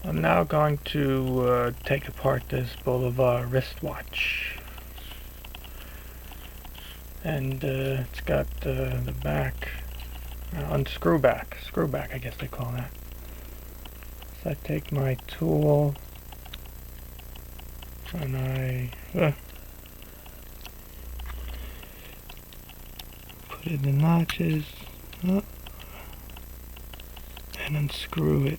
I'm now going to take apart this Bulova wristwatch. And it's got the back, screw back I guess they call that. So I take my tool and I put in the notches and unscrew it.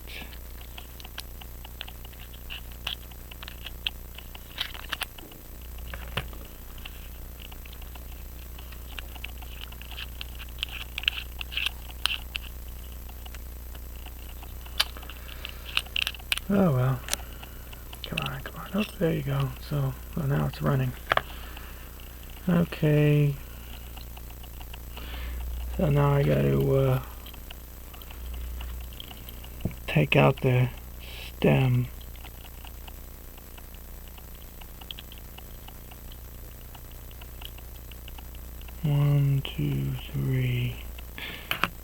Oh well. Come on. Oh, there you go. So now it's running. Okay. So now I got to take out the stem. One, two, three.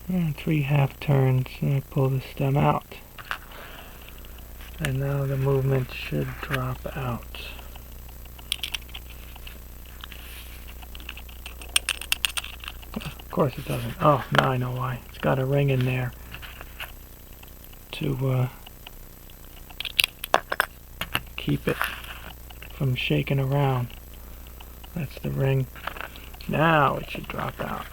And 3 half turns, and I pull the stem out. And now the movement should drop out. Of course it doesn't. Oh, now I know why. It's got a ring in there to keep it from shaking around. That's the ring. Now it should drop out.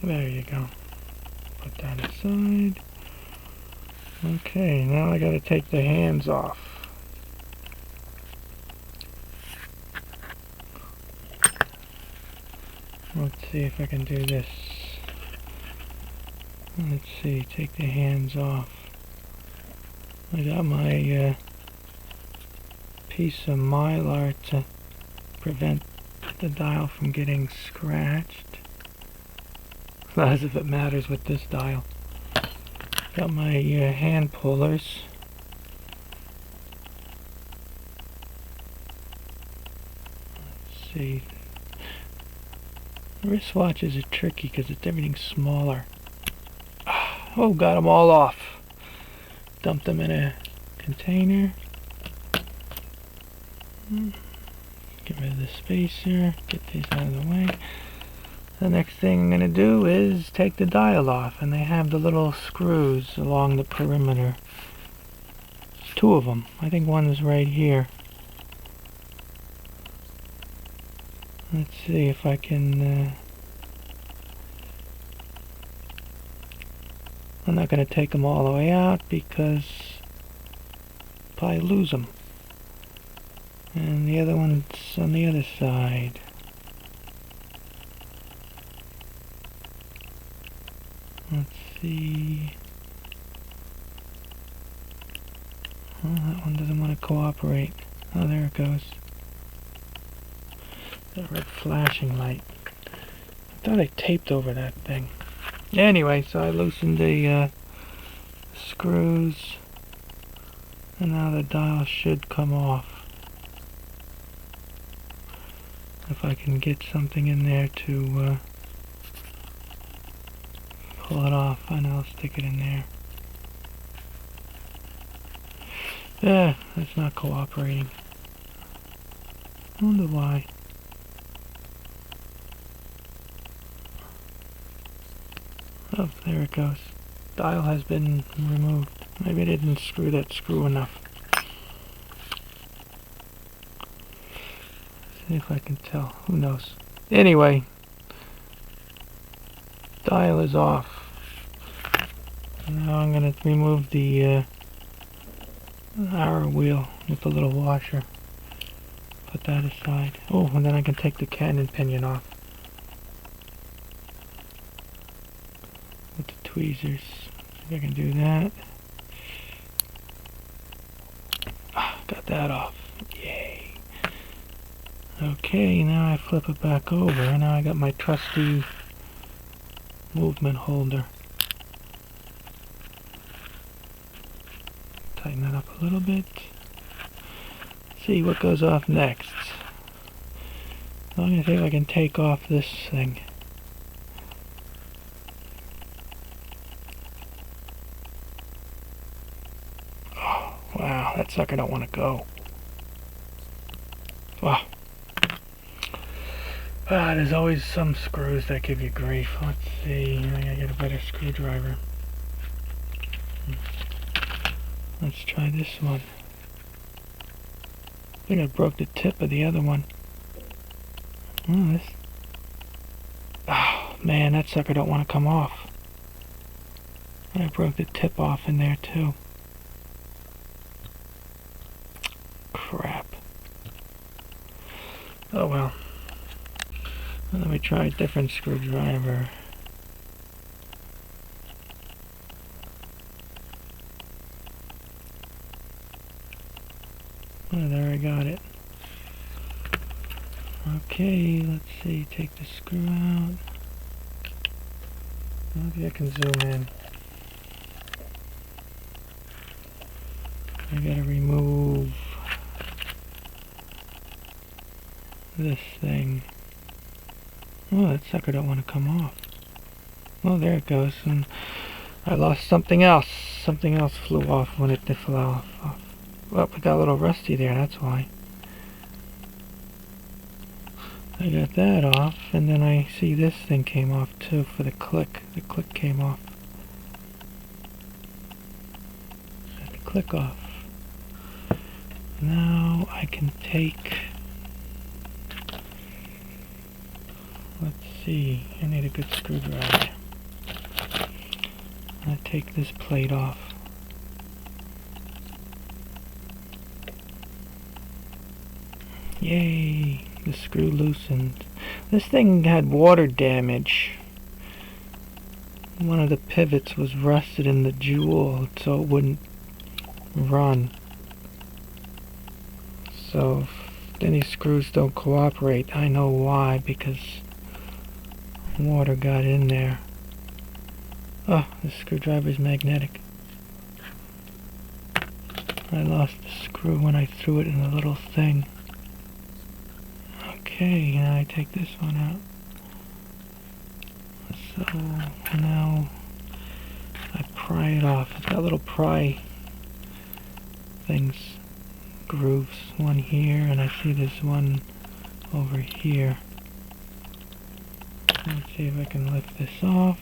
There you go. Put that aside. Okay, now I gotta take the hands off. Let's see if I can do this. Let's see, take the hands off. I got my piece of mylar to prevent the dial from getting scratched. Not as if it matters with this dial. Got my hand pullers. Let's see. Wristwatches are tricky because everything's smaller. Oh, got them all off. Dumped them in a container. Get rid of the spacer. Get these out of the way. The next thing I'm going to do is take the dial off, and they have the little screws along the perimeter. 2 of them. I think one is right here. Let's see if I can... I'm not going to take them all the way out because I'll probably lose them. And the other one's on the other side. Let's see. Oh, that one doesn't want to cooperate. Oh, there it goes. That red flashing light. I thought I taped over that thing. Anyway, so I loosened the screws. And now the dial should come off. If I can get something in there to pull it off, and I'll stick it in there. Yeah, it's not cooperating. I wonder why. Oh, there it goes. Dial has been removed. Maybe I didn't screw that screw enough. See if I can tell. Who knows? Anyway, dial is off. Now I'm going to remove the arrow wheel with the little washer. Put that aside. Oh, and then I can take the cannon pinion off with the tweezers. See if I can do that. Got that off. Yay. Okay, now I flip it back over. Now I got my trusty movement holder. Tighten that up a little bit. See what goes off next. I'm going to see if I can take off this thing. that sucker don't want to go. Wow. There's always some screws that give you grief. Let's see. I gotta get a better screwdriver. Let's try this one. I think I broke the tip of the other one. Oh, man, that sucker don't want to come off. I broke the tip off in there too. Crap. Oh well. Let me try a different screwdriver. Oh, there, I got it. Okay, let's see, take the screw out. Maybe I can zoom in. I gotta remove this thing. Oh, that sucker don't want to come off. Oh, there it goes. And I lost something else. Something else flew off when it flew off. Well, we got a little rusty there, that's why. I got that off, and then I see this thing came off too for the click. The click came off. Got the click off. Now I can take... Let's see, I need a good screwdriver. I'm going to take this plate off. Yay, the screw loosened. This thing had water damage. One of the pivots was rusted in the jewel, so it wouldn't run. So if any screws don't cooperate, I know why, because water got in there. Oh, the screwdriver's magnetic. I lost the screw when I threw it in the little thing. Okay, now I take this one out. So now I pry it off. It's got little pry things, grooves. One here, and I see this one over here. Let's see if I can lift this off.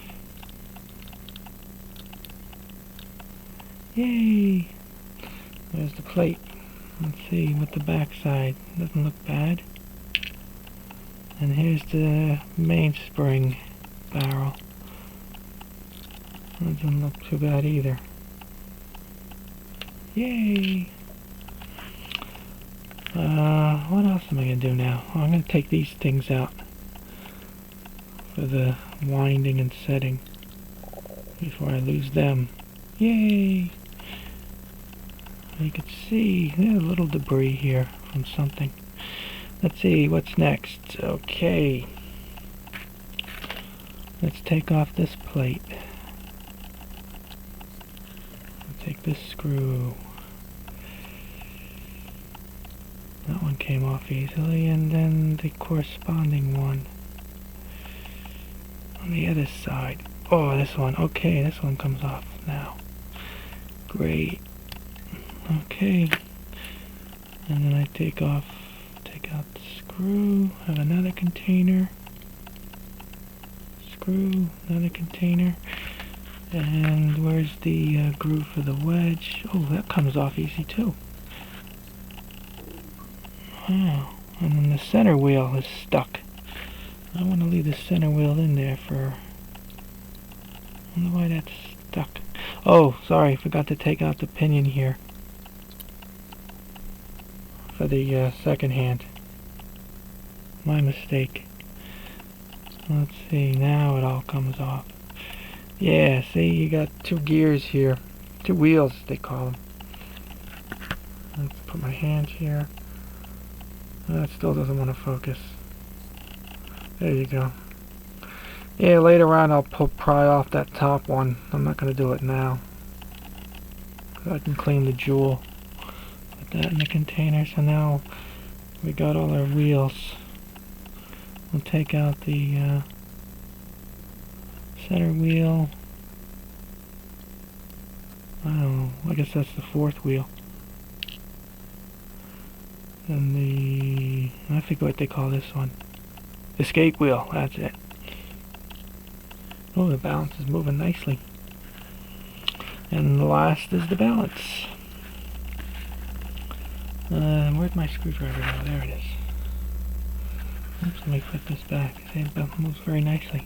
Yay! There's the plate. Let's see what the back side doesn't look bad. And here's the mainspring barrel. That doesn't look too bad either. Yay! What else am I going to do now? Oh, I'm going to take these things out for the winding and setting before I lose them. Yay! You can see there's a little debris here from something. Let's see what's next. Okay. Let's take off this plate. Take this screw. That one came off easily, and then the corresponding one on the other side. Oh, this one. Okay, this one comes off now. Great. Okay. And then I take out the screw, have another container, screw, another container, and where's the groove for the wedge? Oh, that comes off easy too. Wow, and then the center wheel is stuck. I want to leave the center wheel in there for, I wonder why that's stuck. Oh, sorry, forgot to take out the pinion here for the second hand. My mistake. Let's see, now it all comes off. Yeah, see, you got two gears here. Two wheels, they call them. Let's put my hand here. That still doesn't want to focus. There you go. Yeah, later on I'll pry off that top one. I'm not going to do it now. I can clean the jewel. Put that in the container. So now we got all our wheels. We'll take out the center wheel. I don't know. I guess that's the fourth wheel. And I forget what they call this one. Escape wheel, that's it. Oh, the balance is moving nicely. And the last is the balance. Where's my screwdriver now? There it is. Oops, let me put this back. See, it moves very nicely.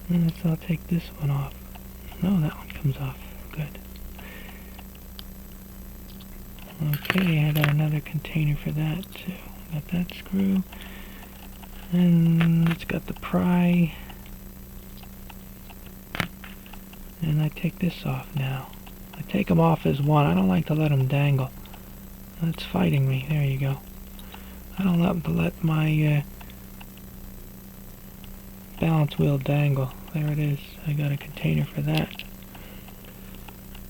And so I'll take this one off. No, that one comes off. Good. Okay, I got another container for that too. Got that screw. And it's got the pry. And I take this off now. I take them off as one. I don't like to let them dangle. It's fighting me. There you go. I don't let my balance wheel dangle. There it is. I got a container for that.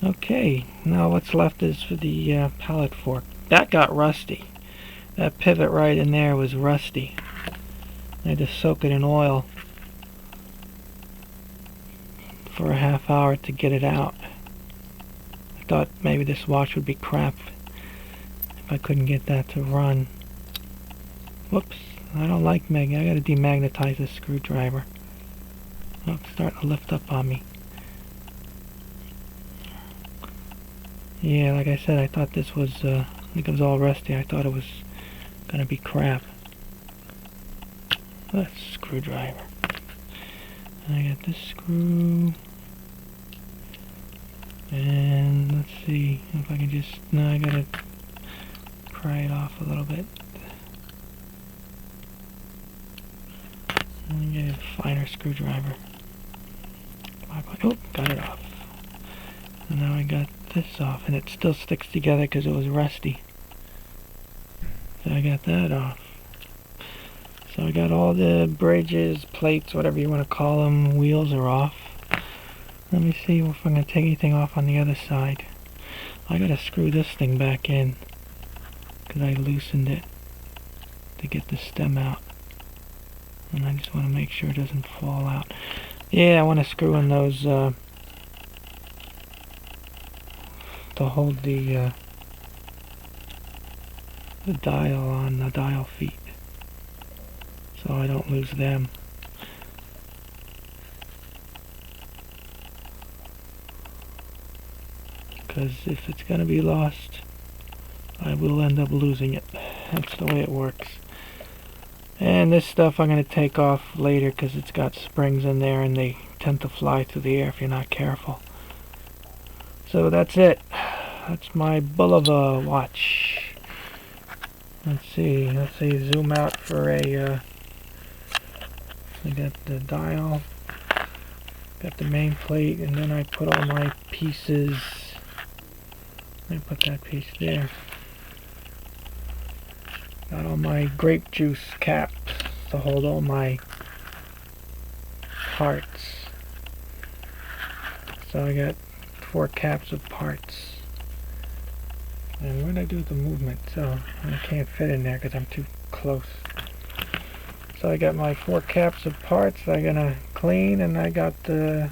Okay, now what's left is for the pallet fork. That got rusty. That pivot right in there was rusty. I had to soak it in oil for a half hour to get it out. I thought maybe this watch would be crap if I couldn't get that to run. Whoops, I don't like mag. I gotta demagnetize this screwdriver. Oh, it's starting to lift up on me. Yeah, like I said, I thought this was, I think it was all rusty. I thought it was gonna be crap. That's a screwdriver. I got this screw. And let's see if I can just, no, I gotta pry it off a little bit. Let me get a finer screwdriver. Oh, got it off. And now I got this off, and it still sticks together because it was rusty. So I got that off. So I got all the bridges, plates, whatever you want to call them, wheels are off. Let me see if I'm going to take anything off on the other side. I got to screw this thing back in because I loosened it to get the stem out. And I just want to make sure it doesn't fall out. Yeah, I want to screw in those to hold the dial on the dial feet, so I don't lose them. Because if it's going to be lost, I will end up losing it. That's the way it works. And this stuff I'm going to take off later because it's got springs in there and they tend to fly through the air if you're not careful. So that's it. That's my Bulova watch. Let's see, zoom out for a, I got the dial, got the main plate, and then I put all my pieces, let me put that piece there. Got all my grape juice caps to hold all my parts. So I got 4 caps of parts. And what did I do with the movement? So I can't fit in there because I'm too close. So I got my 4 caps of parts I'm gonna clean, and I got the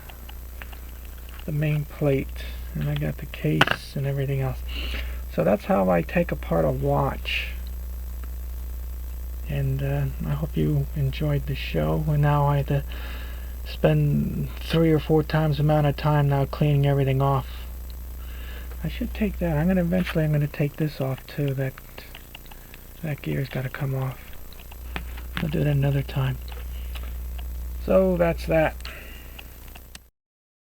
main plate, and I got the case and everything else. So that's how I take apart a watch. And I hope you enjoyed the show. And now I had to spend 3 or 4 times the amount of time now cleaning everything off. I should take that. Eventually I'm gonna take this off too. That gear's gotta come off. I'll do it another time. So that's that.